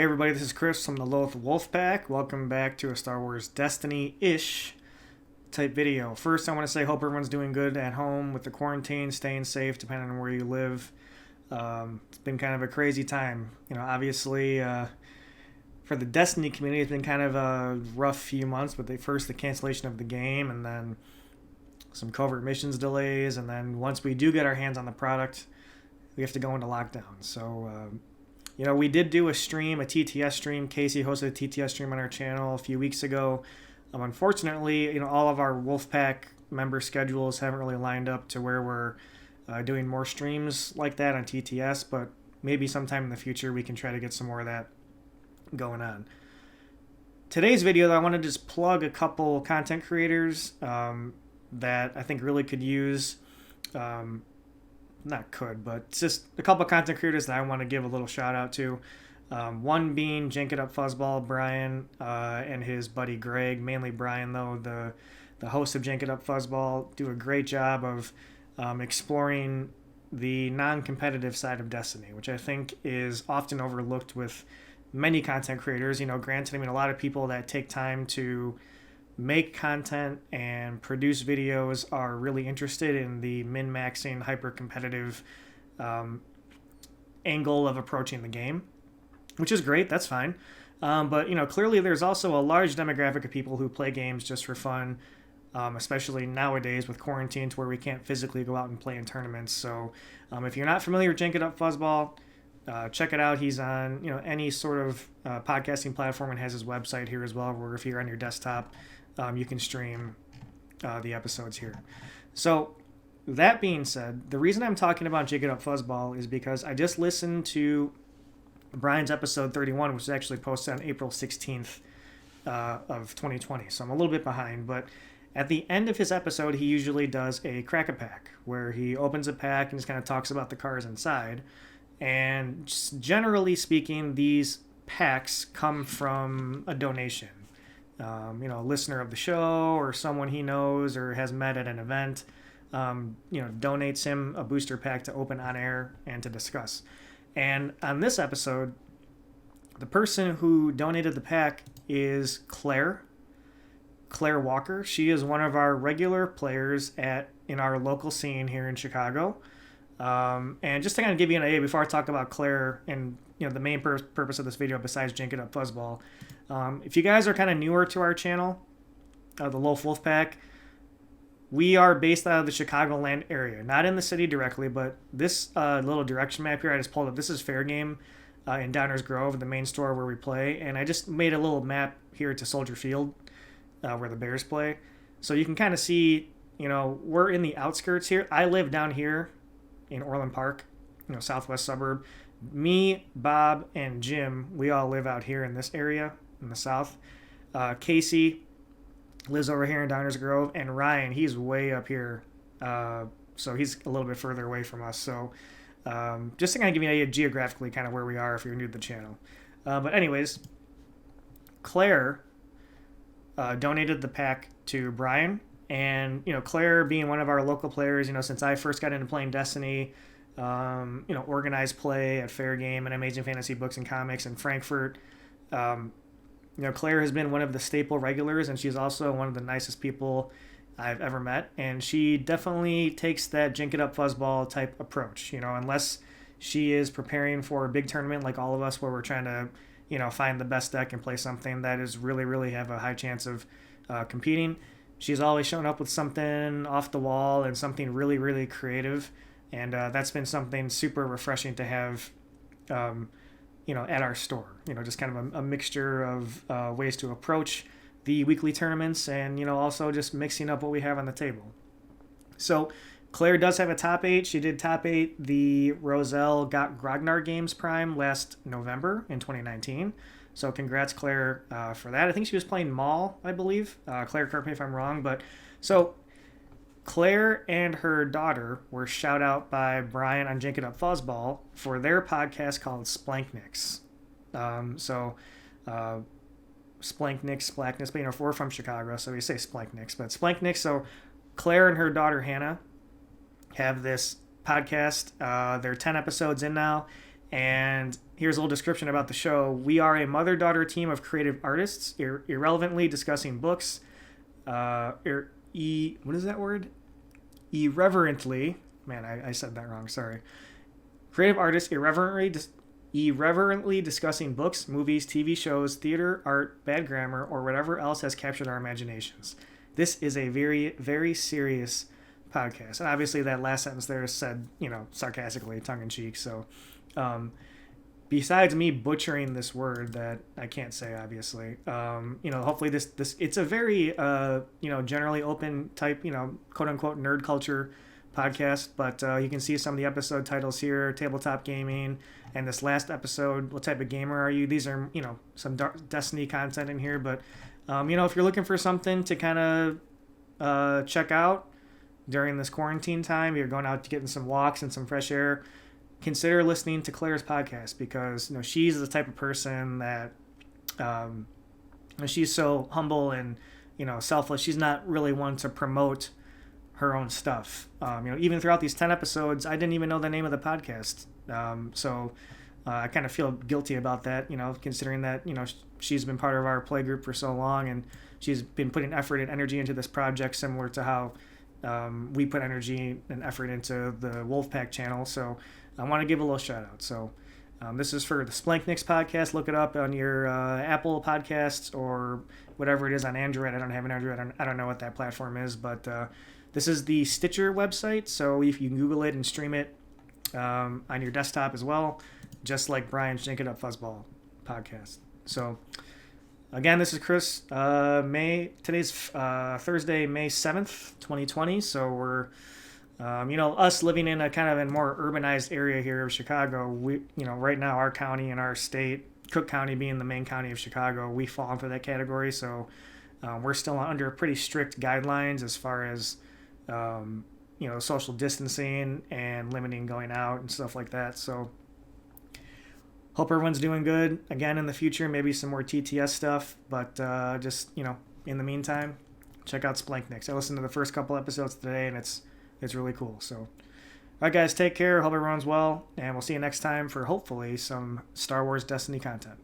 Hey everybody, this is Chris from the Loth-Wolf pack. Welcome back to a Star Wars Destiny-ish type video. First, I want to say hope everyone's doing good at home with the quarantine, staying safe depending on where you live. It's been kind of a crazy time. Obviously, for the Destiny community, it's been kind of a rough few months, but first the cancellation of the game and then some covert missions delays, and then once we do get our hands on the product, we have to go into lockdown. So, we did do a stream, a TTS stream. Casey hosted a TTS stream on our channel a few weeks ago. Unfortunately, all of our Wolfpack member schedules haven't really lined up to where we're doing more streams like that on TTS, but maybe sometime in the future we can try to get some more of that going on. Today's video, though, I want to just plug a couple content creators that I think really could use... but it's just a couple of content creators that I want to give a little shout out to. One being Jank It Up Fuzzball, Brian, and his buddy Greg. Mainly Brian, though, the host of Jank It Up Fuzzball, do a great job of exploring the non-competitive side of Destiny, which I think is often overlooked with many content creators. Granted, a lot of people that take time to make content and produce videos are really interested in the min-maxing, hyper-competitive angle of approaching the game, which is great. That's fine. But clearly there's also a large demographic of people who play games just for fun, especially nowadays with quarantine to where we can't physically go out and play in tournaments. So if you're not familiar with Jank It Up Fuzzball, check it out. He's on any sort of podcasting platform and has his website here as well, where if you're on your desktop, you can stream the episodes here. So that being said, the reason I'm talking about Jank It Up Fuzzball is because I just listened to Brian's episode 31, which was actually posted on April 16th of 2020. So I'm a little bit behind, but at the end of his episode, he usually does a crack a pack where he opens a pack and just kind of talks about the cars inside. And just generally speaking, these packs come from a donation. A listener of the show or someone he knows or has met at an event, donates him a booster pack to open on air and to discuss. And on this episode, the person who donated the pack is Clare Walker. She is one of our regular players in our local scene here in Chicago. And just to kind of give you an idea before I talk about Clare and the main purpose of this video besides Jank It Up Fuzzball, if you guys are kind of newer to our channel, the Loth-Wolf pack, we are based out of the Chicagoland area, not in the city directly, but this little direction map here I just pulled up. This is Fair Game in Downers Grove, the main store where we play, and I just made a little map here to Soldier Field where the Bears play, so you can kind of see we're in the outskirts here. I live down here in Orland Park, southwest suburb. Me, Bob, and Jim, we all live out here in this area in the south. Casey lives over here in Downers Grove, and Ryan, he's way up here, so he's a little bit further away from us. So just to kind of give you an idea geographically kind of where we are if you're new to the channel. But anyways, Claire donated the pack to Brian. And, Claire being one of our local players, since I first got into playing Destiny, organized play at Fair Game and Amazing Fantasy Books and Comics in Frankfurt, Claire has been one of the staple regulars, and she's also one of the nicest people I've ever met. And she definitely takes that Jank It Up Fuzzball type approach, unless she is preparing for a big tournament like all of us where we're trying to, find the best deck and play something that is really, really have a high chance of competing. She's always shown up with something off the wall and something really, really creative. And that's been something super refreshing to have, at our store. Just kind of a mixture of ways to approach the weekly tournaments and, also just mixing up what we have on the table. So Claire does have a top 8. She did top 8 the Roselle Got Grognar Games Prime last November in 2019. So congrats, Claire, for that. I think she was playing Maul, I believe. Claire, correct me if I'm wrong. But so Claire and her daughter were shout out by Brian on Jank It Up Fuzzball for their podcast called Splanchnics. Splanchnics, but we're from Chicago, so we say Splanchnics. But Splanchnics, so Claire and her daughter Hannah have this podcast. They're 10 episodes in now. And here's a little description about the show. We are a mother-daughter team of creative artists, irrelevantly discussing books. What is that word? Irreverently. Man, I said that wrong. Sorry. Creative artists irreverently discussing books, movies, TV shows, theater, art, bad grammar, or whatever else has captured our imaginations. This is a very, very serious podcast. And obviously that last sentence there said, sarcastically, tongue-in-cheek. So besides me butchering this word that I can't say, obviously, hopefully this it's a very, generally open type, quote-unquote nerd culture podcast, but you can see some of the episode titles here: tabletop gaming, and this last episode, what type of gamer are you? These are some Destiny content in here, but if you're looking for something to kind of check out during this quarantine time, you're going out to getting some walks and some fresh air, consider listening to Clare's podcast, because she's the type of person that she's so humble and selfless. She's not really one to promote her own stuff. Even throughout these 10 episodes, I didn't even know the name of the podcast. So I kind of feel guilty about that, considering that, she's been part of our play group for so long, and she's been putting effort and energy into this project, similar to how we put energy and effort into the Wolfpack channel. So I want to give a little shout out. So this is for the Splanchnics podcast. Look it up on your Apple podcasts or whatever it is on Android. I don't have an Android. I don't know what that platform is, but this is the Stitcher website, so if you can Google it and stream it on your desktop as well, just like Brian's Jank It Up Fuzzball podcast. So, again, this is Chris. Today's Thursday, May 7th, 2020, so we're, us living in a kind of a more urbanized area here of Chicago, we, right now our county and our state, Cook County being the main county of Chicago, we fall into that category, so we're still under pretty strict guidelines as far as social distancing and limiting going out and stuff like that. So hope everyone's doing good. Again, in the future, maybe some more TTS stuff, but just, in the meantime, check out Splanchnics. I listened to the first couple episodes today, and it's really cool. So, all right, guys, take care. Hope everyone's well, and we'll see you next time for hopefully some Star Wars Destiny content.